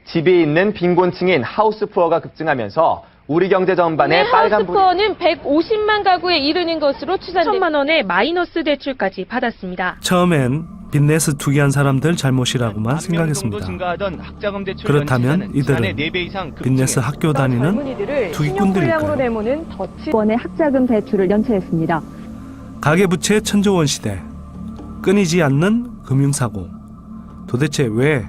집이 있는 빈곤층인 하우스푸어가 급증하면서 우리 경제 전반에 빨간불이... 하우스푸어는 150만 가구에 이르는 것으로 추산됩니다. 1천만 원의 마이너스 대출까지 받았습니다. 처음엔 빚내서 투기한 사람들 잘못이라고만 생각했습니다. 그렇다면 이들은 빚내서 학교 다니는 투기꾼들일까요? 내모는 더치 원의 학자금 대출을 연체했습니다. 가계부채 천조원 시대, 끊이지 않는 금융사고. 도대체 왜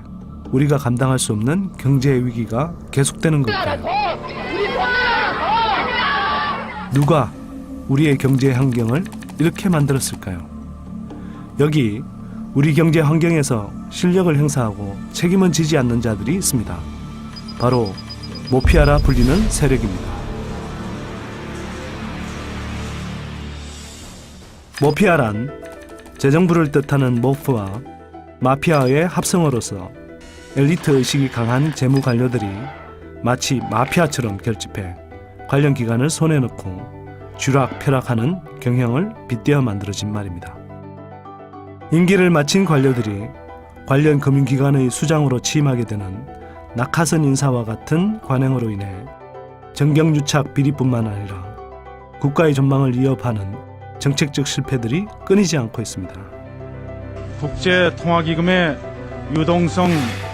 우리가 감당할 수 없는 경제 위기가 계속되는 걸까요? 누가 우리의 경제 환경을 이렇게 만들었을까요? 여기 우리 경제 환경에서 실력을 행사하고 책임은 지지 않는 자들이 있습니다. 바로 모피아라 불리는 세력입니다. 모피아란 재정부를 뜻하는 모프와 마피아의 합성어로서 엘리트 의식이 강한 재무 관료들이 마치 마피아처럼 결집해 관련 기관을 손에 넣고 쥐락펴락하는 경향을 빗대어 만들어진 말입니다. 임기를 마친 관료들이 관련 금융기관의 수장으로 취임하게 되는 낙하산 인사와 같은 관행으로 인해 정경유착 비리뿐만 아니라 국가의 전망을 위협하는 정책적 실패들이 끊이지 않고 있습니다. 국제통화기금의 유동성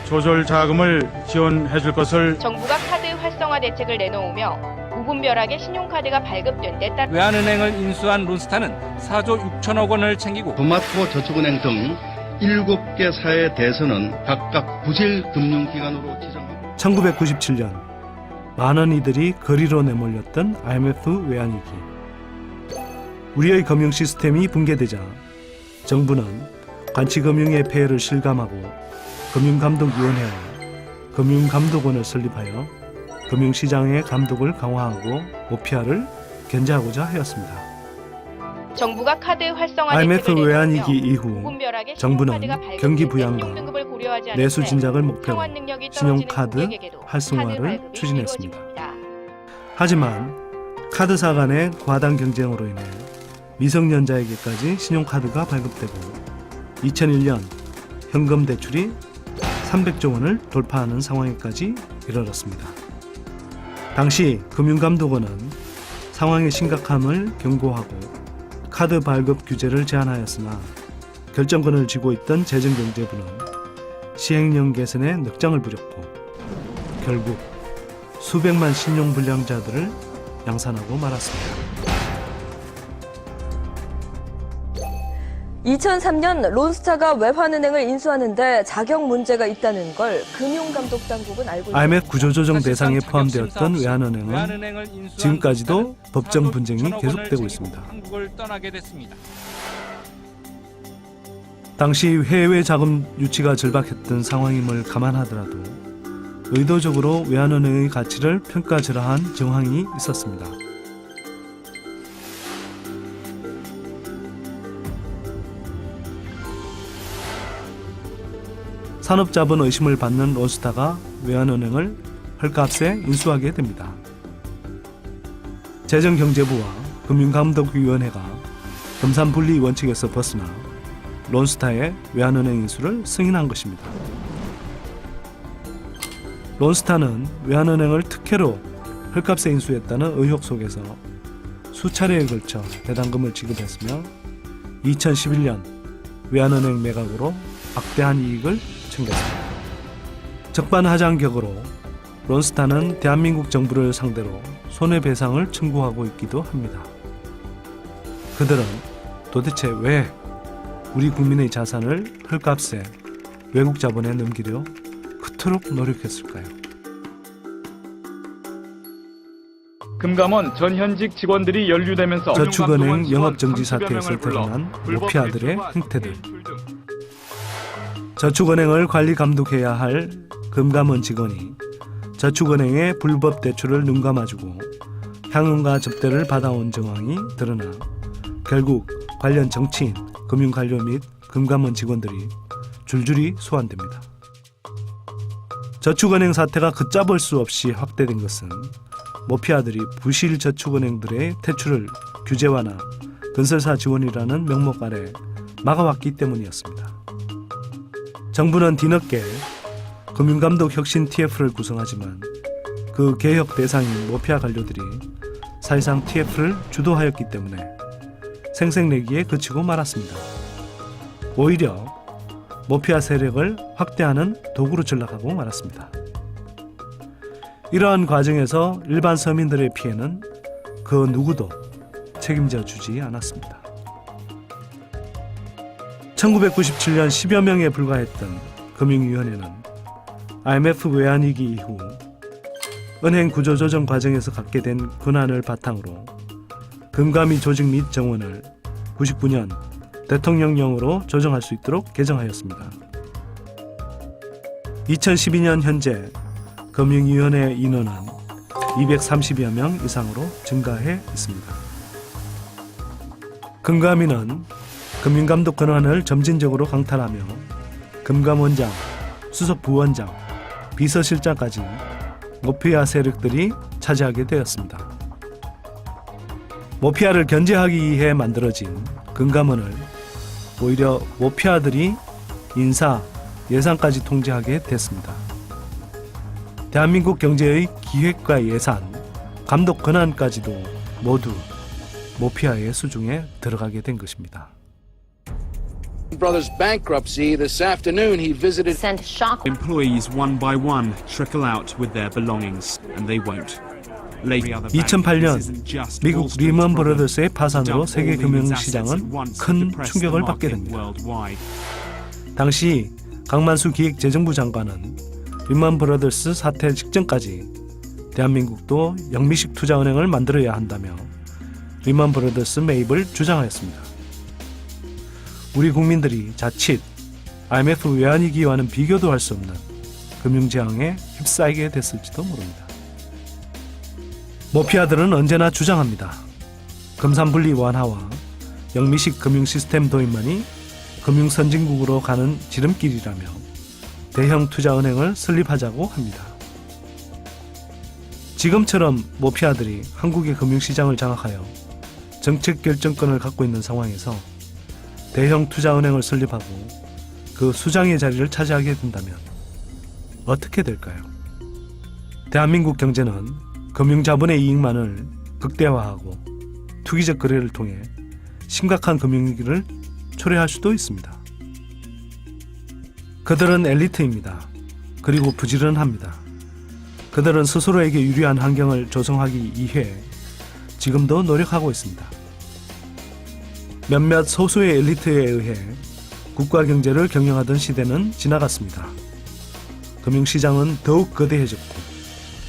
조절 자금을 지원해 줄 것을 정부가 카드 활성화 대책을 내놓으며 무분별하게 신용카드가 발급된 데 따라 외환은행을 인수한 론스타는 4조 6천억 원을 챙기고 도마토 저축은행 등 7개 사의 대선은 각각 부실 금융기관으로 지정하고 1997년 많은 이들이 거리로 내몰렸던 IMF 외환위기. 우리의 금융 시스템이 붕괴되자 정부는 관치금융의 폐해를 실감하고 금융감독위원회와 금융감독원을 설립하여 금융시장의 감독을 강화하고 모피아를 견제하고자 하였습니다. 정부가 카드 활성화 IMF 대책을 외환위기 내놓으며 이후 무분별하게 정부는 신용카드가 발급된 경기 데 부양과 신용등급을 고려하지 않은 내수 채 진작을 목표로 상환 능력이 신용카드 떨어지는 고객에게도 활성화를 카드 발급이 추진했습니다. 이루어집니다. 하지만 카드사 간의 과당 경쟁으로 인해 미성년자에게까지 신용카드가 발급되고 2001년 현금 대출이 300조 원을 돌파하는 상황에까지 이르렀습니다. 당시 금융감독원은 상황의 심각함을 경고하고 카드 발급 규제를 제안하였으나 결정권을 쥐고 있던 재정경제부는 시행령 개선에 늑장을 부렸고 결국 수백만 신용불량자들을 양산하고 말았습니다. 2003년 론스타가 외환은행을 인수하는데 자격 문제가 있다는 걸 금융감독당국은 알고 있습니다. IMF 구조조정 대상에 포함되었던 외환은행은 지금까지도 법정 분쟁이 계속되고 있습니다. 당시 해외 자금 유치가 절박했던 상황임을 감안하더라도 의도적으로 외환은행의 가치를 평가절하한 정황이 있었습니다. 산업자본 의심을 받는 론스타가 외환은행을 헐값에 인수하게 됩니다. 재정경제부와 금융감독위원회가 금산분리 원칙에서 벗어나 론스타의 외환은행 인수를 승인한 것입니다. 론스타는 외환은행을 특혜로 헐값에 인수했다는 의혹 속에서 수차례에 걸쳐 배당금을 지급했으며 2011년 외환은행 매각으로 막대한 이익을 챙겼습니다. 적반하장격으로 론스타는 대한민국 정부를 상대로 손해배상을 청구하고 있기도 합니다. 그들은 도대체 왜 우리 국민의 자산을 헐값에 외국 자본에 넘기려 그토록 노력했을까요? 금감원 전현직 직원들이 연루되면서 저축은행 영업정지 사태에서 드러난 모피아들의 행태들. 저축은행을 관리 감독해야 할 금감원 직원이 저축은행의 불법 대출을 눈감아주고 향응과 접대를 받아온 정황이 드러나 결국 관련 정치인, 금융관료 및 금감원 직원들이 줄줄이 소환됩니다. 저축은행 사태가 걷잡을 수 없이 확대된 것은 모피아들이 부실 저축은행들의 퇴출을 규제화나 건설사 지원이라는 명목 아래 막아왔기 때문이었습니다. 정부는 뒤늦게 금융감독 혁신 TF를 구성하지만 그 개혁 대상인 모피아 관료들이 사실상 TF를 주도하였기 때문에 생색내기에 그치고 말았습니다. 오히려 모피아 세력을 확대하는 도구로 전락하고 말았습니다. 이러한 과정에서 일반 서민들의 피해는 그 누구도 책임져 주지 않았습니다. 1997년 10여 명에 불과했던 금융위원회는 IMF 외환위기 이후 은행 구조조정 과정에서 갖게 된 권한을 바탕으로 금감위 조직 및 정원을 99년 대통령령으로 조정할 수 있도록 개정하였습니다. 2012년 현재 금융위원회 인원은 230여 명 이상으로 증가해 있습니다. 금감위는 금융감독 권한을 점진적으로 강탈하며 금감원장, 수석부원장, 비서실장까지 모피아 세력들이 차지하게 되었습니다. 모피아를 견제하기 위해 만들어진 금감원을 오히려 모피아들이 인사, 예산까지 통제하게 됐습니다. 대한민국 경제의 기획과 예산, 감독 권한까지도 모두 모피아의 수중에 들어가게 된 것입니다. Brothers bankruptcy this afternoon he visited sent shock employees one by one trickle out with their belongings and they won't. 2008년 미국 리먼 브러더스의 파산으로 세계 금융시장은 큰 충격을 받게 됩니다. 당시 강만수 기획재정부 장관은 리먼 브러더스 사태 직전까지 대한민국도 영미식 투자은행을 만들어야 한다며 리먼 브러더스 매입을 주장하였습니다. 우리 국민들이 자칫 IMF 외환위기와는 비교도 할 수 없는 금융재앙에 휩싸이게 됐을지도 모릅니다. 모피아들은 언제나 주장합니다. 금산분리 완화와 영미식 금융시스템 도입만이 금융선진국으로 가는 지름길이라며 대형 투자은행을 설립하자고 합니다. 지금처럼 모피아들이 한국의 금융시장을 장악하여 정책 결정권을 갖고 있는 상황에서 대형 투자은행을 설립하고 그 수장의 자리를 차지하게 된다면 어떻게 될까요? 대한민국 경제는 금융자본의 이익만을 극대화하고 투기적 거래를 통해 심각한 금융위기를 초래할 수도 있습니다. 그들은 엘리트입니다. 그리고 부지런합니다. 그들은 스스로에게 유리한 환경을 조성하기 위해 지금도 노력하고 있습니다. 몇몇 소수의 엘리트에 의해 국가 경제를 경영하던 시대는 지나갔습니다. 금융시장은 더욱 거대해졌고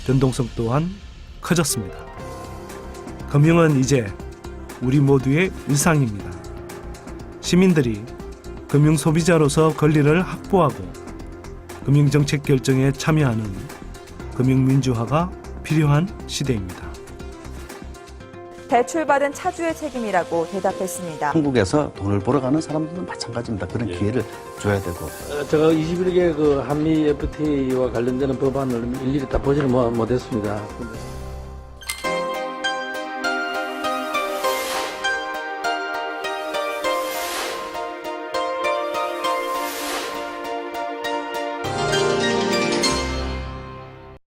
변동성 또한 커졌습니다. 금융은 이제 우리 모두의 일상입니다. 시민들이 금융 소비자로서 권리를 확보하고 금융정책 결정에 참여하는 금융민주화가 필요한 시대입니다. 대출받은 차주의 책임이라고 대답했습니다. 한국에서 돈을 벌어가는 사람들은 마찬가지입니다. 그런 기회를 줘야 되고. 제가 21개 그 한미 FTA와 관련되는 법안을 일일이 다 보지는 못했습니다.